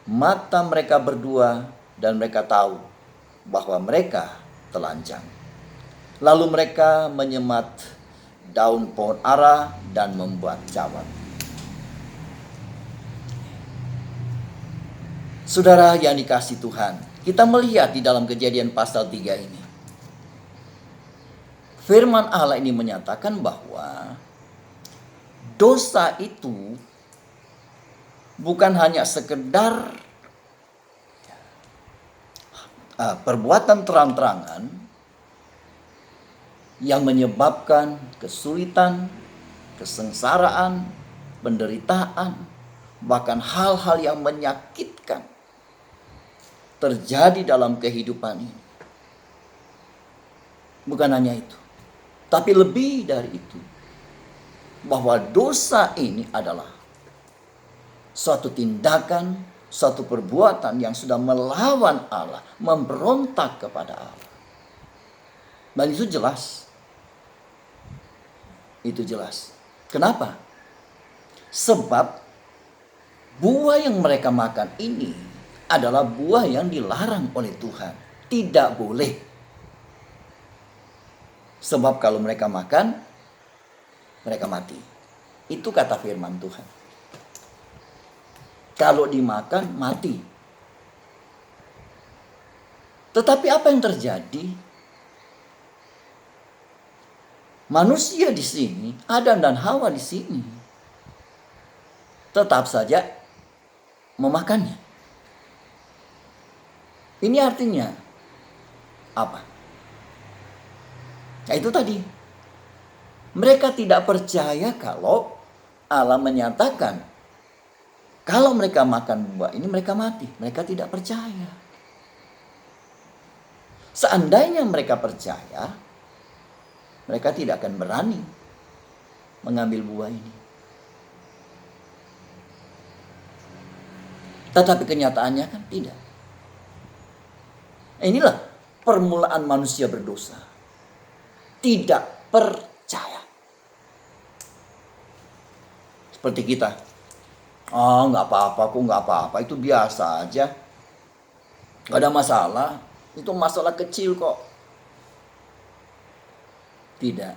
mata mereka berdua dan mereka tahu bahwa mereka telanjang. Lalu mereka menyemat daun pohon ara dan membuat cawat. Saudara yang dikasihi Tuhan, kita melihat di dalam Kejadian pasal 3 ini, firman Allah ini menyatakan bahwa dosa itu bukan hanya sekedar perbuatan terang-terangan yang menyebabkan kesulitan, kesengsaraan, penderitaan, bahkan hal-hal yang menyakitkan terjadi dalam kehidupan ini. Bukan hanya itu, tapi lebih dari itu, bahwa dosa ini adalah suatu tindakan, suatu perbuatan yang sudah melawan Allah, memberontak kepada Allah. Dan itu jelas. Itu jelas. Kenapa? Sebab buah yang mereka makan ini adalah buah yang dilarang oleh Tuhan. Tidak boleh. Sebab kalau mereka makan, mereka mati. Itu kata firman Tuhan. Kalau dimakan, mati. Tetapi apa yang terjadi? Manusia di sini, Adam dan Hawa di sini, tetap saja memakannya. Ini artinya apa? Nah, itu tadi. Mereka tidak percaya kalau Allah menyatakan kalau mereka makan buah ini mereka mati. Mereka tidak percaya. Seandainya mereka percaya, mereka tidak akan berani mengambil buah ini. Tetapi kenyataannya kan tidak. Inilah permulaan manusia berdosa. Tidak percaya. Seperti kita. Nggak apa-apa, kok nggak apa-apa. Itu biasa aja. Nggak ada masalah. Itu masalah kecil kok. Tidak.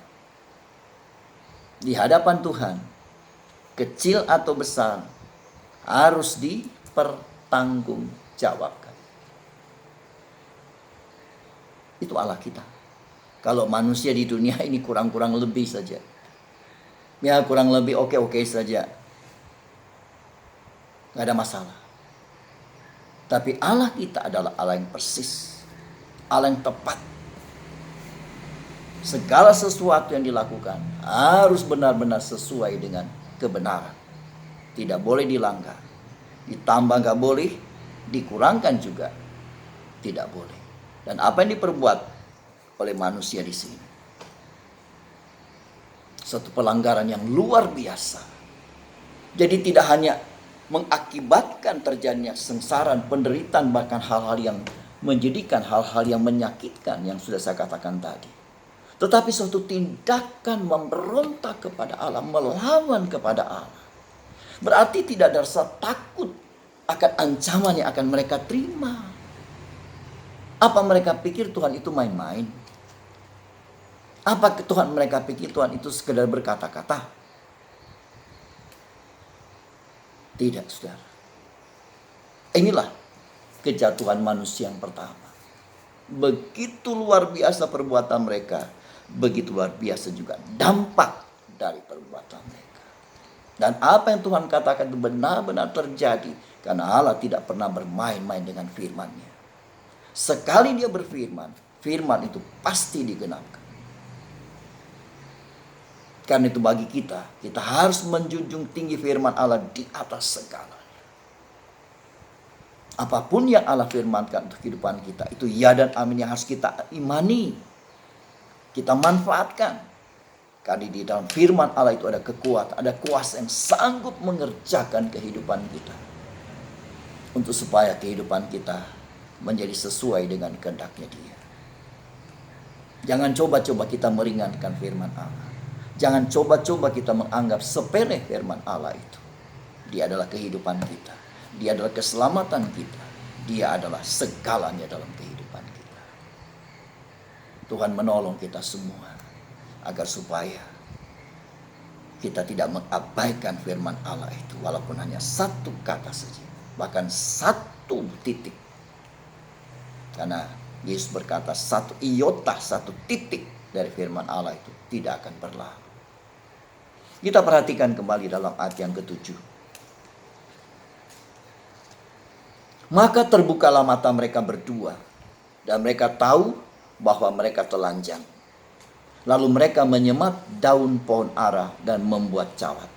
Di hadapan Tuhan, kecil atau besar, harus dipertanggungjawabkan. Itu Allah kita. Kalau manusia di dunia ini kurang-kurang lebih saja. Ya kurang lebih oke-oke saja. Gak ada masalah. Tapi Allah kita adalah Allah yang persis. Allah yang tepat. Segala sesuatu yang dilakukan harus benar-benar sesuai dengan kebenaran. Tidak boleh dilanggar. Ditambah gak boleh, dikurangkan juga tidak boleh. Dan apa yang diperbuat oleh manusia di sini, satu pelanggaran yang luar biasa. Jadi tidak hanya mengakibatkan terjadinya sengsara, penderitaan, bahkan hal-hal yang menjadikan, hal-hal yang menyakitkan yang sudah saya katakan tadi. Tetapi suatu tindakan memberontak kepada Allah, melawan kepada Allah. Berarti tidak ada rasa takut akan ancaman yang akan mereka terima. Apa mereka pikir Tuhan itu main-main? Apa Tuhan mereka pikir Tuhan itu sekedar berkata-kata? Tidak, saudara. Inilah kejatuhan manusia yang pertama. Begitu luar biasa perbuatan mereka, begitu luar biasa juga dampak dari perbuatan mereka. Dan apa yang Tuhan katakan itu benar-benar terjadi, karena Allah tidak pernah bermain-main dengan firman-Nya. Sekali Dia berfirman, firman itu pasti digenapkan. Karena itu bagi kita harus menjunjung tinggi firman Allah di atas segalanya. Apapun yang Allah firmankan untuk kehidupan kita, itu ya dan amin yang harus kita imani. Kita manfaatkan. Karena di dalam firman Allah itu ada kekuatan, ada kuasa yang sanggup mengerjakan kehidupan kita. Untuk supaya kehidupan kita menjadi sesuai dengan kehendak-Nya Dia. Jangan coba-coba kita meringankan firman Allah. Jangan coba-coba kita menganggap sepele firman Allah itu. Dia adalah kehidupan kita. Dia adalah keselamatan kita. Dia adalah segalanya dalam kehidupan kita. Tuhan menolong kita semua agar supaya kita tidak mengabaikan firman Allah itu, walaupun hanya satu kata saja, bahkan satu titik. Karena Yesus berkata satu iota, satu titik dari firman Allah itu tidak akan berlalu. Kita perhatikan kembali dalam ayat yang ke-7. Maka terbukalah mata mereka berdua, dan mereka tahu bahwa mereka telanjang. Lalu mereka menyemat daun pohon ara dan membuat cawat.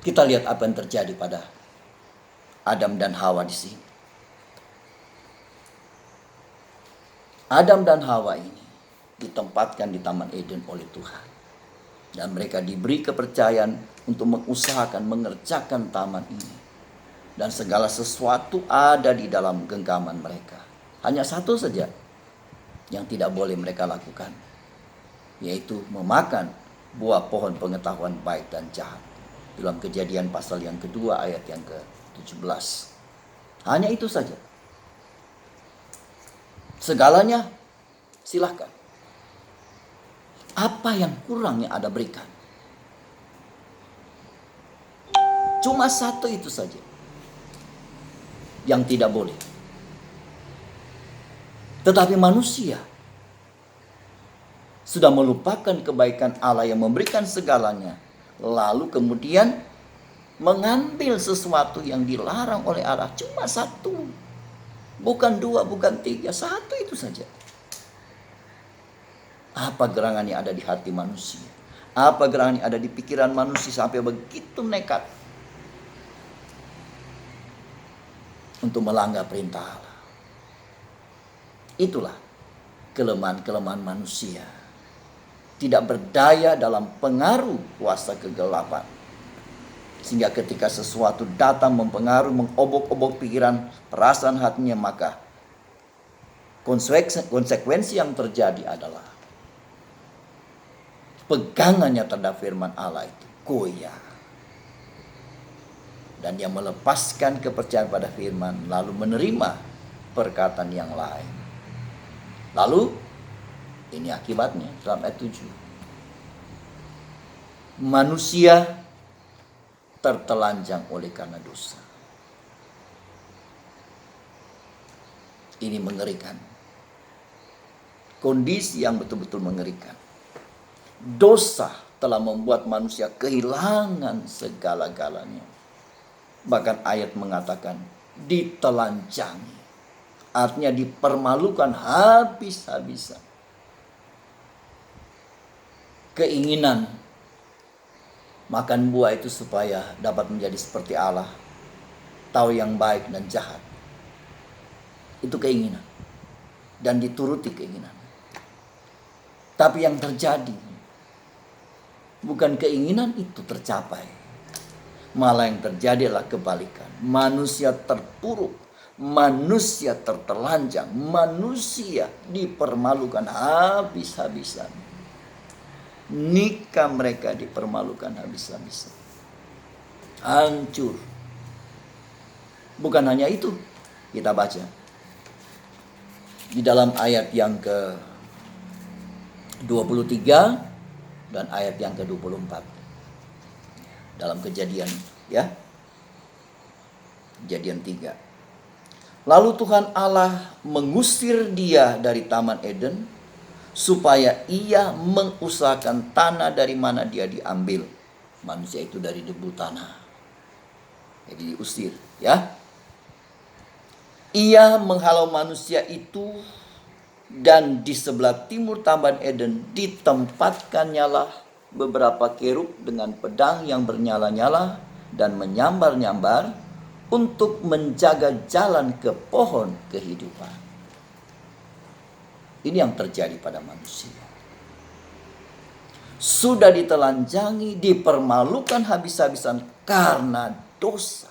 Kita lihat apa yang terjadi pada Adam dan Hawa di sini. Adam dan Hawa ini ditempatkan di Taman Eden oleh Tuhan. Dan mereka diberi kepercayaan untuk mengusahakan mengerjakan taman ini. Dan segala sesuatu ada di dalam genggaman mereka. Hanya satu saja yang tidak boleh mereka lakukan, yaitu memakan buah pohon pengetahuan baik dan jahat. Dalam Kejadian pasal yang kedua ayat yang ke-17. Hanya itu saja. Segalanya silahkan. Apa yang kurang yang Anda berikan? Cuma satu itu saja yang tidak boleh. Tetapi manusia sudah melupakan kebaikan Allah yang memberikan segalanya, lalu kemudian mengambil sesuatu yang dilarang oleh Allah. Cuma satu, bukan dua, bukan tiga, satu itu saja. Apa gerangan yang ada di hati manusia? Apa gerangan yang ada di pikiran manusia sampai begitu nekat untuk melanggar perintah Allah? Itulah kelemahan-kelemahan manusia. Tidak berdaya dalam pengaruh kuasa kegelapan. Sehingga ketika sesuatu datang mempengaruhi, mengobok-obok pikiran, perasaan hatinya, maka konsekuensi yang terjadi adalah pegangannya terhadap firman Allah itu goyah. Dan dia melepaskan kepercayaan pada firman, lalu menerima perkataan yang lain. Lalu ini akibatnya dalam ayat 7. Manusia tertelanjang oleh karena dosa. Ini mengerikan. Kondisi yang betul-betul mengerikan. Dosa telah membuat manusia kehilangan segala-galanya. Bahkan ayat mengatakan ditelanjangi. Artinya dipermalukan habis-habisan. Keinginan makan buah itu supaya dapat menjadi seperti Allah, tahu yang baik dan jahat. Itu keinginan. Dan dituruti keinginan. Tapi yang terjadi, bukan keinginan itu tercapai. Malah yang terjadi adalah kebalikan. Manusia terpuruk. Manusia tertelanjang. Manusia dipermalukan habis-habisan. Nikah mereka dipermalukan habis-habisan. Hancur. Bukan hanya itu. Kita baca. Di dalam ayat yang ke-23 dan ayat yang ke-24. Dalam Kejadian, ya. Kejadian 3. Lalu Tuhan Allah mengusir dia dari Taman Eden supaya ia mengusahakan tanah dari mana dia diambil. Manusia itu dari debu tanah. Jadi diusir, ya. Ia menghalau manusia itu, dan di sebelah timur Taman Eden ditempatkannya beberapa kerub dengan pedang yang bernyala-nyala dan menyambar-nyambar untuk menjaga jalan ke pohon kehidupan. Ini yang terjadi pada manusia. Sudah ditelanjangi, dipermalukan habis-habisan karena dosa.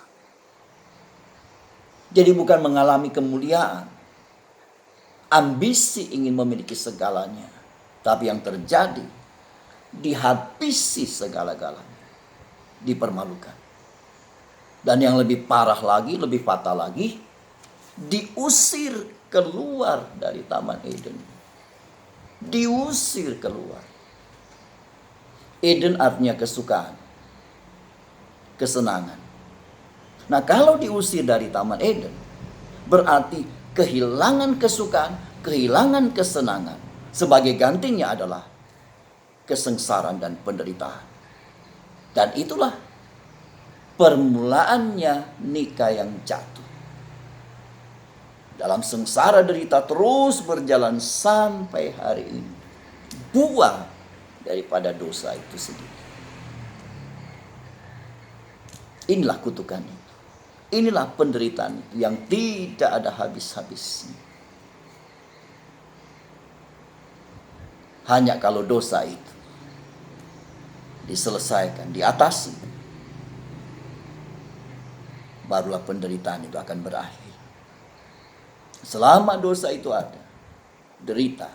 Jadi bukan mengalami kemuliaan, ambisi ingin memiliki segalanya, tapi yang terjadi dihabisi segala-galanya, dipermalukan. Dan yang lebih parah lagi, lebih fatal lagi, diusir keluar dari Taman Eden. Diusir keluar. Eden artinya kesukaan, kesenangan. Nah, kalau diusir dari Taman Eden, berarti kehilangan kesukaan, kehilangan kesenangan. Sebagai gantinya adalah kesengsaraan dan penderitaan. Dan itulah permulaannya nikah yang jatuh. Dalam sengsara derita terus berjalan sampai hari ini. Buah daripada dosa itu sendiri. Inilah kutukan itu. Inilah penderitaan yang tidak ada habis-habisnya. Hanya kalau dosa itu diselesaikan, diatasi, barulah penderitaan itu akan berakhir. Selama dosa itu ada, derita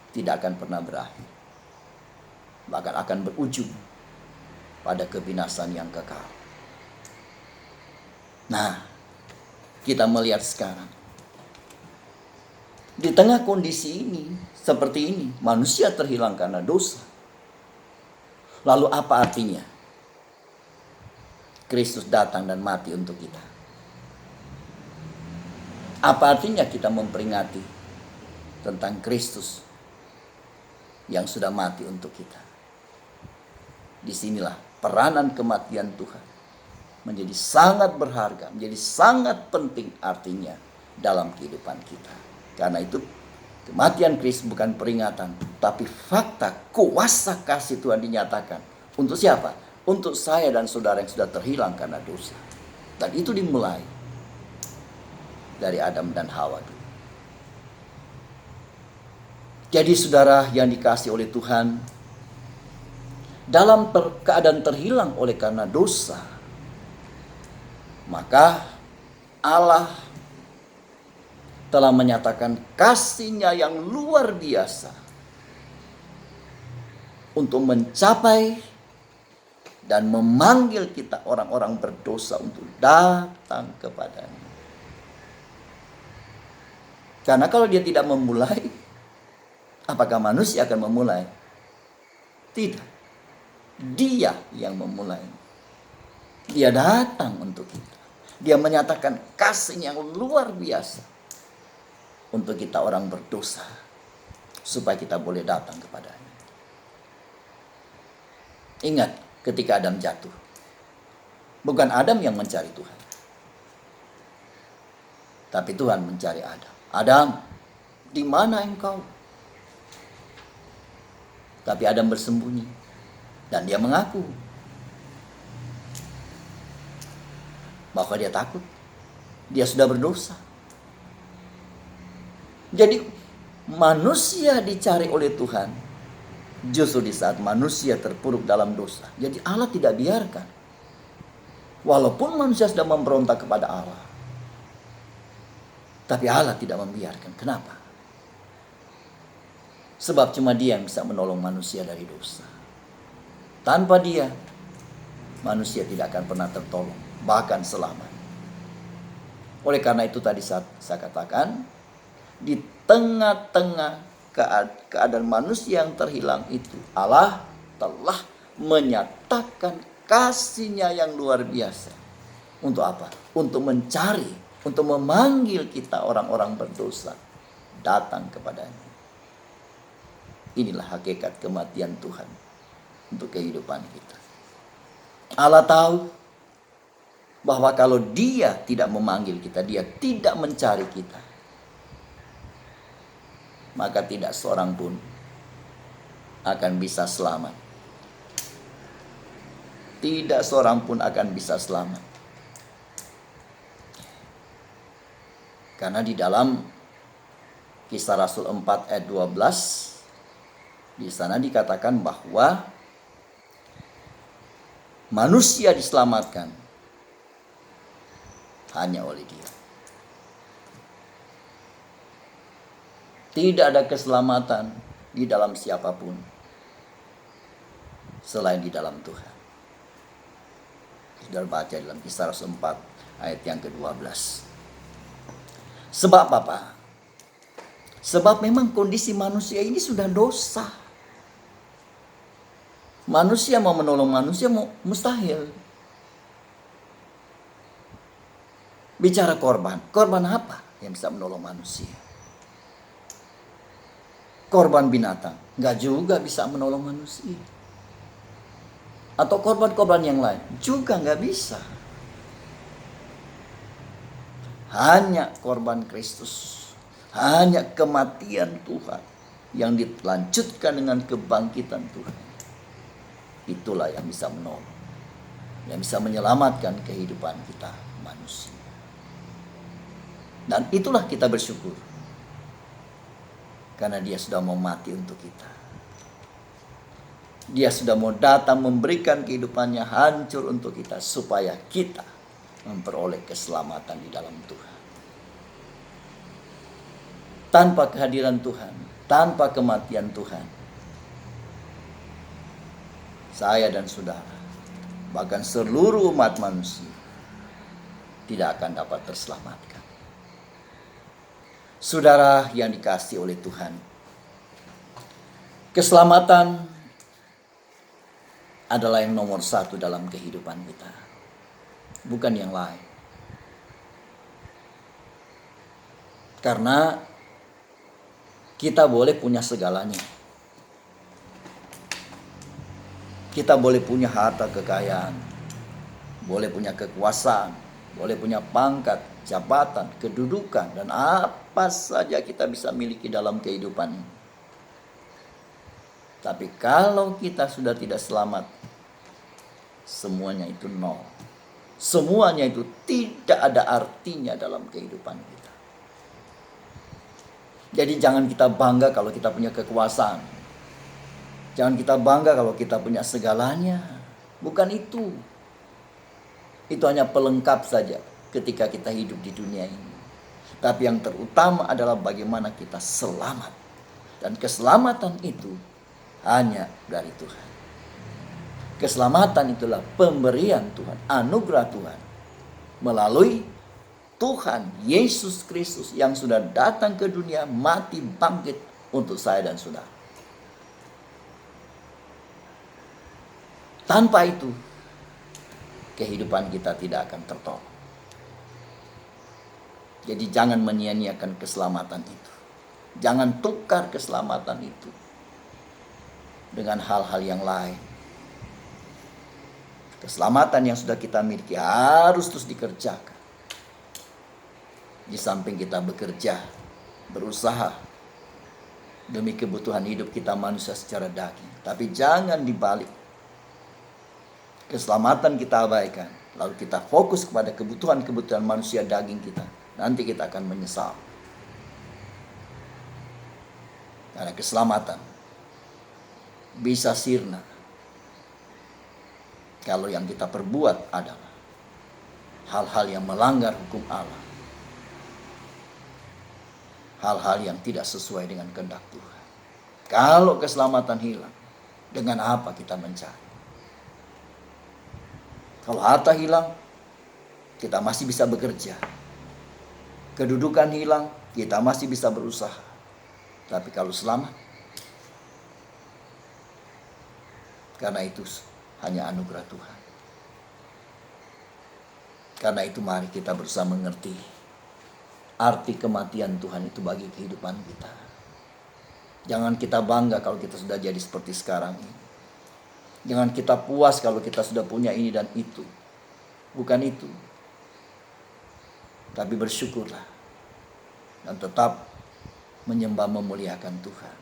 tidak akan pernah berakhir. Bahkan akan berujung pada kebinasan yang kekal. Nah, kita melihat sekarang, di tengah kondisi ini, seperti ini, manusia terhilang karena dosa. Lalu apa artinya Kristus datang dan mati untuk kita? Apa artinya kita memperingati tentang Kristus yang sudah mati untuk kita? Disinilah peranan kematian Tuhan menjadi sangat berharga, menjadi sangat penting artinya dalam kehidupan kita. Karena itu kematian Kristus bukan peringatan, tapi fakta kuasa kasih Tuhan dinyatakan. Untuk siapa? Untuk saya dan saudara yang sudah terhilang karena dosa. Dan itu dimulai dari Adam dan Hawa. Jadi saudara yang dikasihi oleh Tuhan, dalam keadaan terhilang oleh karena dosa, maka Allah telah menyatakan kasih-Nya yang luar biasa untuk mencapai dan memanggil kita orang-orang berdosa untuk datang kepadanya. Karena kalau Dia tidak memulai, apakah manusia akan memulai? Tidak. Dia yang memulai. Dia datang untuk kita. Dia menyatakan kasih yang luar biasa untuk kita orang berdosa, supaya kita boleh datang kepadanya. Ingat ketika Adam jatuh, bukan Adam yang mencari Tuhan, tapi Tuhan mencari Adam. Adam, di mana engkau? Tapi Adam bersembunyi dan dia mengaku bahwa dia takut, dia sudah berdosa. Jadi manusia dicari oleh Tuhan justru di saat manusia terpuruk dalam dosa. Jadi Allah tidak biarkan. Walaupun manusia sudah memberontak kepada Allah, tapi Allah tidak membiarkan. Kenapa? Sebab cuma Dia yang bisa menolong manusia dari dosa. Tanpa Dia, manusia tidak akan pernah tertolong, bahkan selamat. Oleh karena itu tadi saya katakan, di tengah-tengah keadaan manusia yang terhilang itu, Allah telah menyatakan kasih-Nya yang luar biasa. Untuk apa? Untuk mencari, untuk memanggil kita orang-orang berdosa datang kepadanya. Inilah hakikat kematian Tuhan untuk kehidupan kita. Allah tahu bahwa kalau Dia tidak memanggil kita, Dia tidak mencari kita, maka tidak seorang pun akan bisa selamat. Tidak seorang pun akan bisa selamat. Karena di dalam Kisah Rasul 4 ayat 12, di sana dikatakan bahwa manusia diselamatkan hanya oleh Dia. Tidak ada keselamatan di dalam siapapun selain di dalam Tuhan. Saudara baca dalam Kisah Rasul 4 ayat yang ke-12. Sebab apa? Sebab memang kondisi manusia ini sudah dosa. Manusia mau menolong manusia mustahil. Bicara korban. Korban apa yang bisa menolong manusia? Korban binatang. Nggak juga bisa menolong manusia. Atau korban-korban yang lain. Juga nggak bisa. Hanya korban Kristus. Hanya kematian Tuhan yang dilanjutkan dengan kebangkitan Tuhan. Itulah yang bisa menolong. Yang bisa menyelamatkan kehidupan kita manusia. Dan itulah kita bersyukur. Karena dia sudah mau mati untuk kita. Dia sudah mau datang memberikan kehidupannya hancur untuk kita. Supaya kita memperoleh keselamatan di dalam Tuhan. Tanpa kehadiran Tuhan, tanpa kematian Tuhan, saya dan saudara, bahkan seluruh umat manusia, tidak akan dapat terselamatkan. Saudara yang dikasihi oleh Tuhan, keselamatan adalah yang nomor satu dalam kehidupan kita, bukan yang lain. Karena kita boleh punya segalanya. Kita boleh punya harta kekayaan, boleh punya kekuasaan, boleh punya pangkat, jabatan, kedudukan, dan apa saja kita bisa miliki dalam kehidupan ini. Tapi kalau kita sudah tidak selamat, semuanya itu nol. Semuanya itu tidak ada artinya dalam kehidupan kita. Jadi jangan kita bangga kalau kita punya kekuasaan. Jangan kita bangga kalau kita punya segalanya. Bukan itu. Itu hanya pelengkap saja ketika kita hidup di dunia ini. Tapi yang terutama adalah bagaimana kita selamat. Dan keselamatan itu hanya dari Tuhan. Keselamatan itulah pemberian Tuhan, anugerah Tuhan. Melalui Tuhan Yesus Kristus yang sudah datang ke dunia, mati, bangkit untuk saya dan saudara. Tanpa itu, kehidupan kita tidak akan tertolong. Jadi jangan menyia-nyiakan keselamatan itu. Jangan tukar keselamatan itu dengan hal-hal yang lain. Keselamatan yang sudah kita miliki harus terus dikerjakan. Di samping kita bekerja, berusaha demi kebutuhan hidup kita manusia secara daging. Tapi jangan dibalik. Keselamatan kita abaikan, lalu kita fokus kepada kebutuhan-kebutuhan manusia daging kita. Nanti kita akan menyesal. Karena keselamatan bisa sirna kalau yang kita perbuat adalah hal-hal yang melanggar hukum Allah. Hal-hal yang tidak sesuai dengan kehendak Tuhan. Kalau keselamatan hilang, dengan apa kita mencari? Kalau harta hilang, kita masih bisa bekerja. Kedudukan hilang, kita masih bisa berusaha. Tapi kalau selamat, karena itu hanya anugerah Tuhan. Karena itu mari kita berusaha mengerti arti kematian Tuhan itu bagi kehidupan kita. Jangan kita bangga kalau kita sudah jadi seperti sekarang ini. Jangan kita puas kalau kita sudah punya ini dan itu. Bukan itu. Tapi bersyukurlah. Dan tetap menyembah memuliakan Tuhan.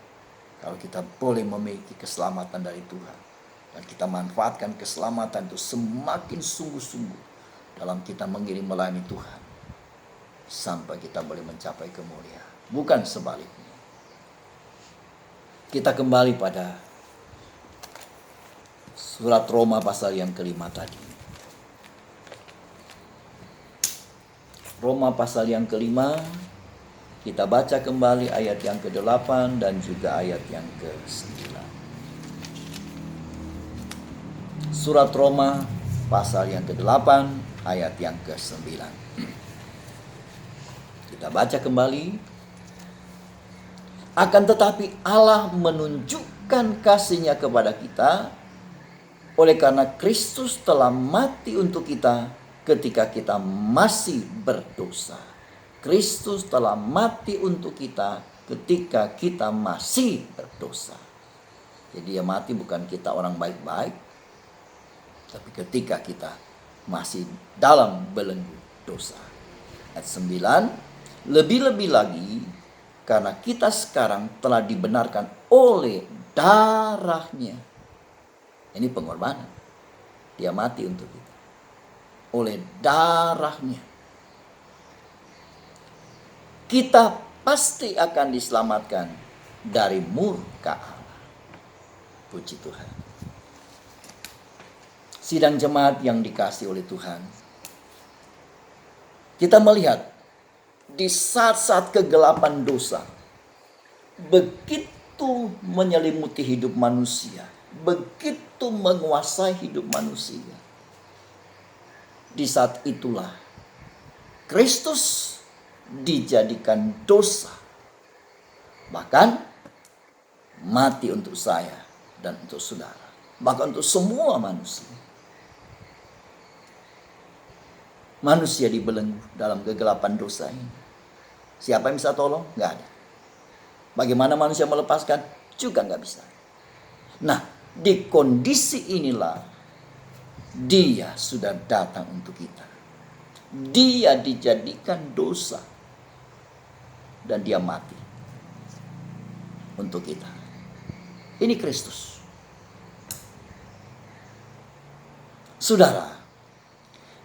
Kalau kita boleh memiliki keselamatan dari Tuhan. Dan kita manfaatkan keselamatan itu semakin sungguh-sungguh dalam kita mengiring melayani Tuhan. Sampai kita boleh mencapai kemuliaan. Bukan sebaliknya. Kita kembali pada surat Roma pasal yang kelima tadi. Roma pasal yang kelima, kita baca kembali ayat yang ke-8 dan juga ayat yang ke-9. Surat Roma pasal yang ke-8 ayat yang ke-9. Kita baca kembali. Akan tetapi Allah menunjukkan kasih-Nya kepada kita oleh karena Kristus telah mati untuk kita ketika kita masih berdosa. Kristus telah mati untuk kita ketika kita masih berdosa. Jadi Dia mati bukan kita orang baik-baik, tapi ketika kita masih dalam belenggu dosa. Ayat 9, lebih-lebih lagi karena kita sekarang telah dibenarkan oleh darah-Nya. Ini pengorbanan. Dia mati untuk kita. Oleh darah-Nya. Kita pasti akan diselamatkan dari murka Allah. Puji Tuhan. Sidang jemaat yang dikasihi oleh Tuhan. Kita melihat di saat-saat kegelapan dosa begitu menyelimuti hidup manusia, begitu menguasai hidup manusia. Di saat itulah Kristus dijadikan dosa, bahkan mati untuk saya dan untuk saudara, bahkan untuk semua manusia. Manusia dibelenggu dalam kegelapan dosa ini. Siapa yang bisa tolong? Gak ada. Bagaimana manusia melepaskan? Juga gak bisa. Nah, di kondisi inilah Dia sudah datang untuk kita. Dia dijadikan dosa dan Dia mati untuk kita. Ini Kristus. Saudara,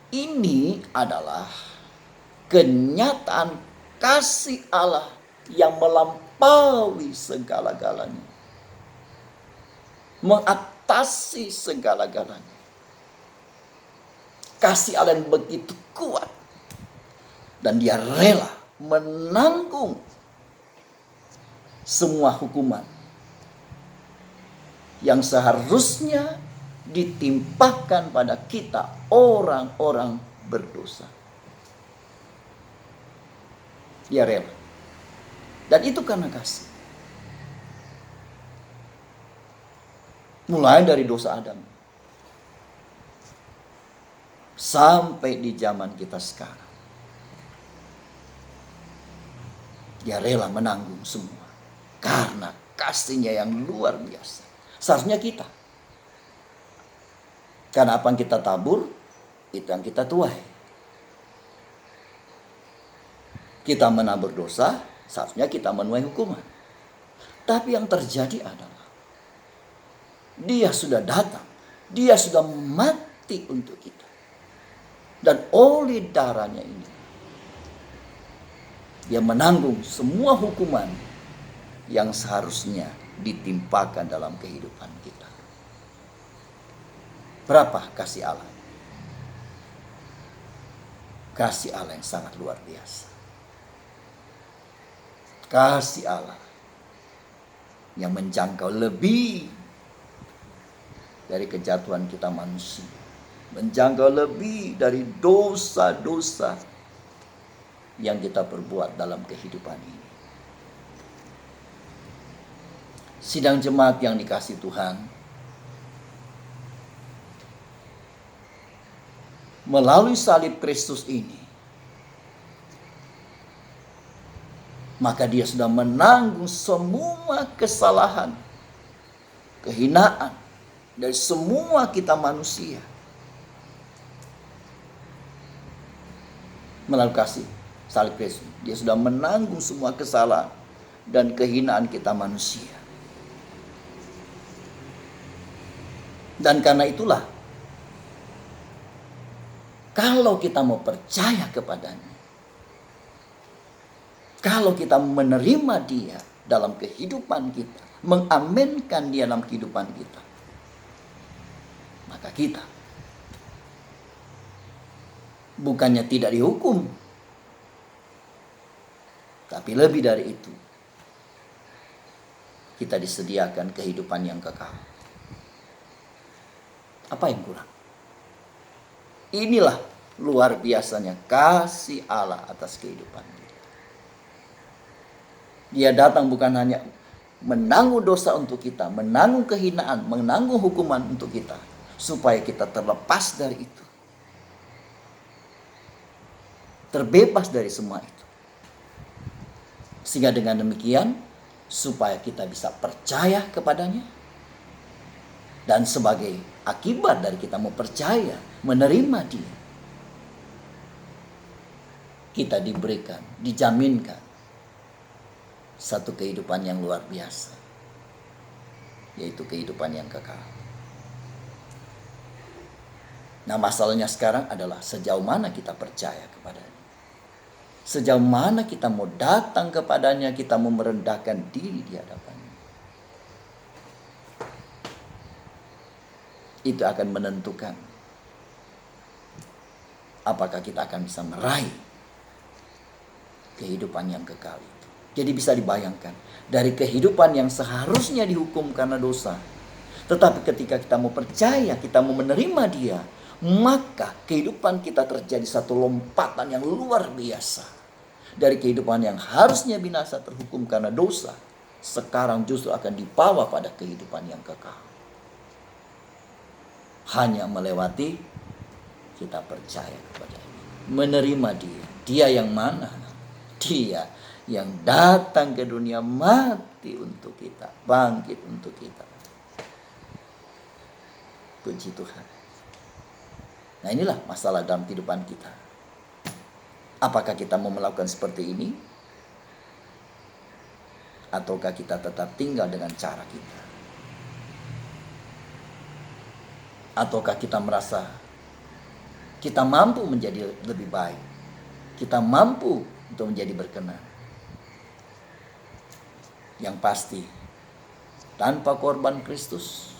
ini adalah kenyataan kasih Allah yang melampaui segala-galanya. Mengatasi segala-galanya. Kasih Allah yang begitu kuat. Dan Dia rela menanggung semua hukuman yang seharusnya ditimpakan pada kita orang-orang berdosa. Dia rela. Dan itu karena kasih. Mulai dari dosa Adam sampai di zaman kita sekarang. Dia rela menanggung semua. Karena kasih-Nya yang luar biasa. Seharusnya kita. Karena apa yang kita tabur, itu yang kita tuai. Kita menabur dosa, seharusnya kita menuai hukuman. Tapi yang terjadi adalah Dia sudah datang. Dia sudah mati untuk kita. Dan oleh darah-Nya ini, Dia menanggung semua hukuman yang seharusnya ditimpakan dalam kehidupan kita. Berapa kasih Allah? Kasih Allah yang sangat luar biasa. Kasih Allah yang menjangkau lebih dari kejatuhan kita manusia. Menjangkau lebih dari dosa-dosa yang kita perbuat dalam kehidupan ini. Sidang jemaat yang dikasihi Tuhan, melalui salib Kristus ini, maka Dia sudah menanggung semua kesalahan, kehinaan dari semua kita manusia. Melalui kasih salib Kristus, Dia sudah menanggung semua kesalahan dan kehinaan kita manusia. Dan karena itulah, kalau kita mau percaya kepadanya, kalau kita menerima Dia dalam kehidupan kita, mengaminkan Dia dalam kehidupan kita, maka kita bukannya tidak dihukum, tapi lebih dari itu, kita disediakan kehidupan yang kekal. Apa yang kurang? Inilah luar biasanya kasih Allah atas kehidupan kita. Dia datang bukan hanya menanggung dosa untuk kita, menanggung kehinaan, menanggung hukuman untuk kita, supaya kita terlepas dari itu, terbebas dari semua itu. Sehingga dengan demikian, supaya kita bisa percaya kepadanya, dan sebagai akibat dari kita mau percaya, menerima dia, kita diberikan, dijaminkan satu kehidupan yang luar biasa, yaitu kehidupan yang kekal. Nah, masalahnya sekarang adalah sejauh mana kita percaya kepadanya. Sejauh mana kita mau datang kepadanya, kita mau merendahkan diri di hadapannya. Itu akan menentukan apakah kita akan bisa meraih kehidupan yang kekal itu. Jadi bisa dibayangkan, dari kehidupan yang seharusnya dihukum karena dosa, tetapi ketika kita mau percaya, kita mau menerima dia, maka kehidupan kita terjadi satu lompatan yang luar biasa. Dari kehidupan yang harusnya binasa, terhukum karena dosa, sekarang justru akan dibawa pada kehidupan yang kekal. Hanya melewati kita percaya kepada-Nya, menerima dia. Dia yang mana? Dia yang datang ke dunia, mati untuk kita, bangkit untuk kita. Puji Tuhan. Nah, inilah masalah dalam kehidupan kita. Apakah kita mau melakukan seperti ini? Ataukah kita tetap tinggal dengan cara kita? Ataukah kita merasa kita mampu menjadi lebih baik? Kita mampu untuk menjadi berkenan? Yang pasti, tanpa korban Kristus,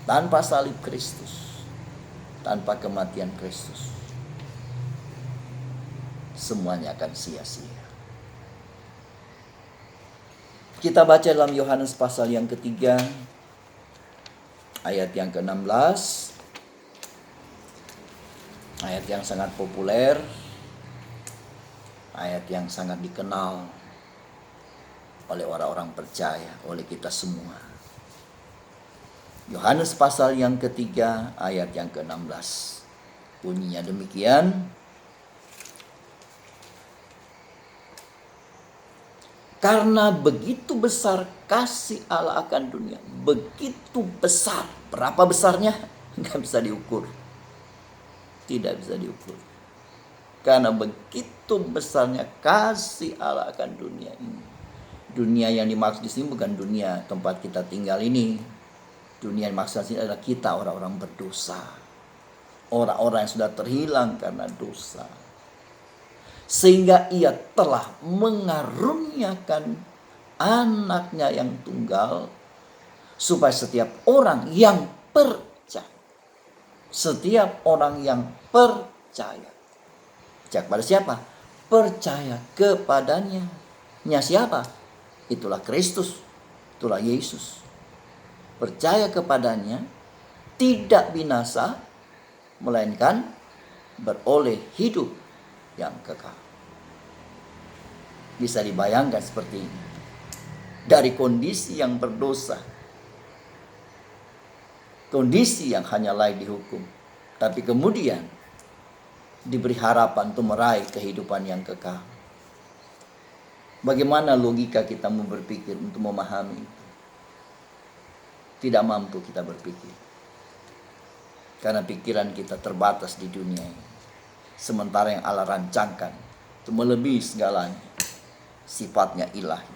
tanpa salib Kristus, tanpa kematian Kristus, semuanya akan sia-sia. Kita baca dalam Yohanes pasal yang ketiga, ayat yang ke-16, ayat yang sangat populer, ayat yang sangat dikenal oleh orang-orang percaya, oleh kita semua. Yohanes pasal yang ketiga, ayat yang ke-16. Bunyinya demikian. Karena begitu besar kasih Allah akan dunia. Begitu besar. Berapa besarnya? Nggak bisa diukur. Tidak bisa diukur. Karena begitu besarnya kasih Allah akan dunia ini. Dunia yang dimaksud di sini bukan dunia tempat kita tinggal ini. Dunia yang dimaksud di sini adalah kita, orang-orang berdosa. Orang-orang yang sudah terhilang karena dosa. Sehingga ia telah mengaruniakan anaknya yang tunggal, supaya setiap orang yang percaya, setiap orang yang percaya, percaya kepada siapa? Percaya kepadanya. Nya siapa? Itulah Kristus, itulah Yesus. Percaya kepadanya, tidak binasa, melainkan beroleh hidup yang kekal. Bisa dibayangkan seperti ini. Dari kondisi yang berdosa, kondisi yang hanya layak dihukum, tapi kemudian diberi harapan untuk meraih kehidupan yang kekal. Bagaimana logika kita mau berpikir untuk memahami itu? Tidak mampu kita berpikir. Karena pikiran kita terbatas di dunia ini. Sementara yang Allah rancangkan itu melebihi segalanya. Sifatnya ilahi.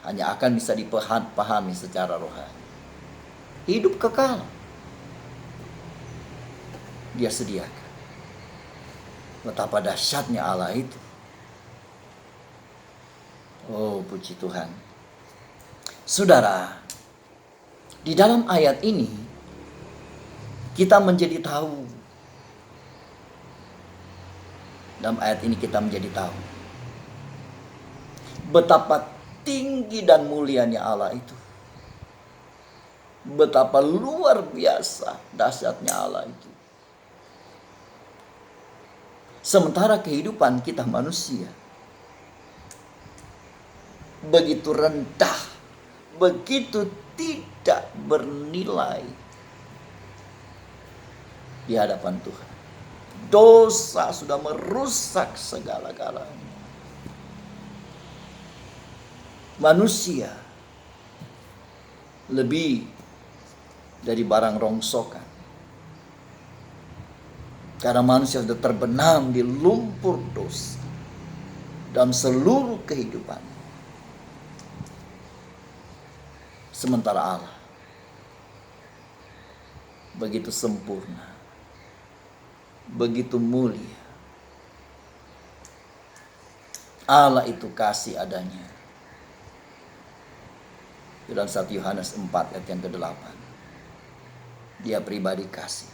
Hanya akan bisa dipahami secara rohani. Hidup kekal Dia sediakan. Betapa dahsyatnya Allah itu. Oh, puji Tuhan. Saudara, di dalam ayat ini kita menjadi tahu. Dalam ayat ini kita menjadi tahu betapa tinggi dan mulianya Allah itu. Betapa luar biasa dahsyatnya Allah itu. Sementara kehidupan kita manusia begitu rendah, begitu tidak bernilai di hadapan Tuhan. Dosa sudah merusak segala-galanya. Manusia lebih dari barang rongsokan. Karena manusia sudah terbenam di lumpur dosa dalam seluruh kehidupan. Sementara Allah begitu sempurna, begitu mulia. Allah itu kasih adanya. Dalam 1 Yohanes 4 ayat yang ke-8. Dia pribadi kasih,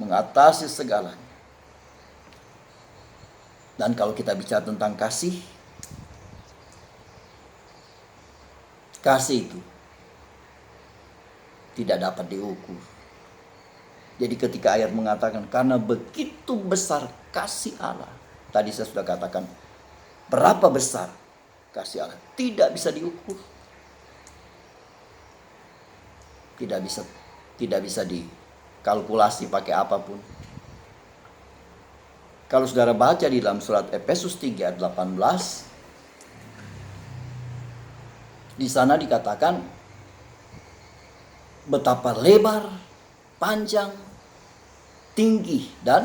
mengatasi segalanya. Dan kalau kita bicara tentang kasih, kasih itu tidak dapat diukur. Jadi ketika ayat mengatakan karena begitu besar kasih Allah, tadi saya sudah katakan berapa besar kasih Allah, tidak bisa diukur. Tidak bisa dikalkulasi pakai apapun. Kalau saudara baca di dalam surat Efesus 3 ayat 18, di sana dikatakan betapa lebar, panjang, tinggi dan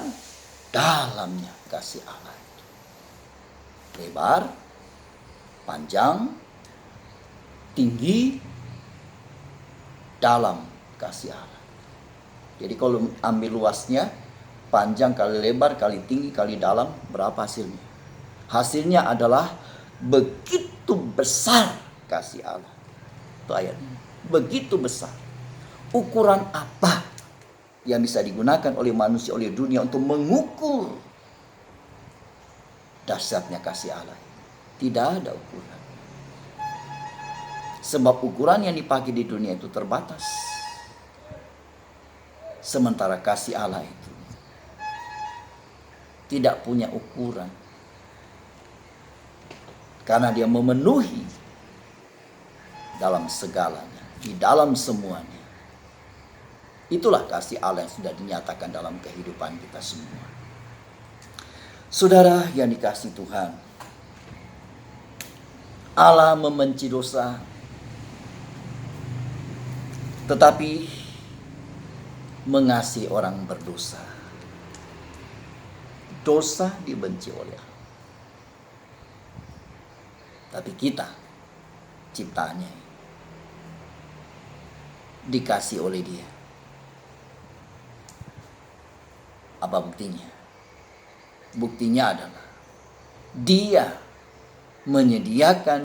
dalamnya kasih Allah itu. Lebar, panjang, tinggi, dalam kasih Allah. Jadi kalau ambil luasnya, panjang kali lebar kali tinggi kali dalam, berapa hasilnya? Hasilnya adalah begitu besar kasih Allah. Itu ayatnya. Begitu besar. Ukuran apa yang bisa digunakan oleh manusia, oleh dunia untuk mengukur dahsyatnya kasih Allah? Tidak ada ukuran. Sebab ukuran yang dipakai di dunia itu terbatas. Sementara kasih Allah itu tidak punya ukuran. Karena dia memenuhi dalam segalanya, di dalam semuanya. Itulah kasih Allah yang sudah dinyatakan dalam kehidupan kita semua. Saudara yang dikasihi Tuhan, Allah membenci dosa, tetapi mengasihi orang berdosa. Dosa dibenci oleh Allah. Tapi kita, ciptaannya, dikasih oleh Dia. Apa buktinya? Buktinya adalah Dia menyediakan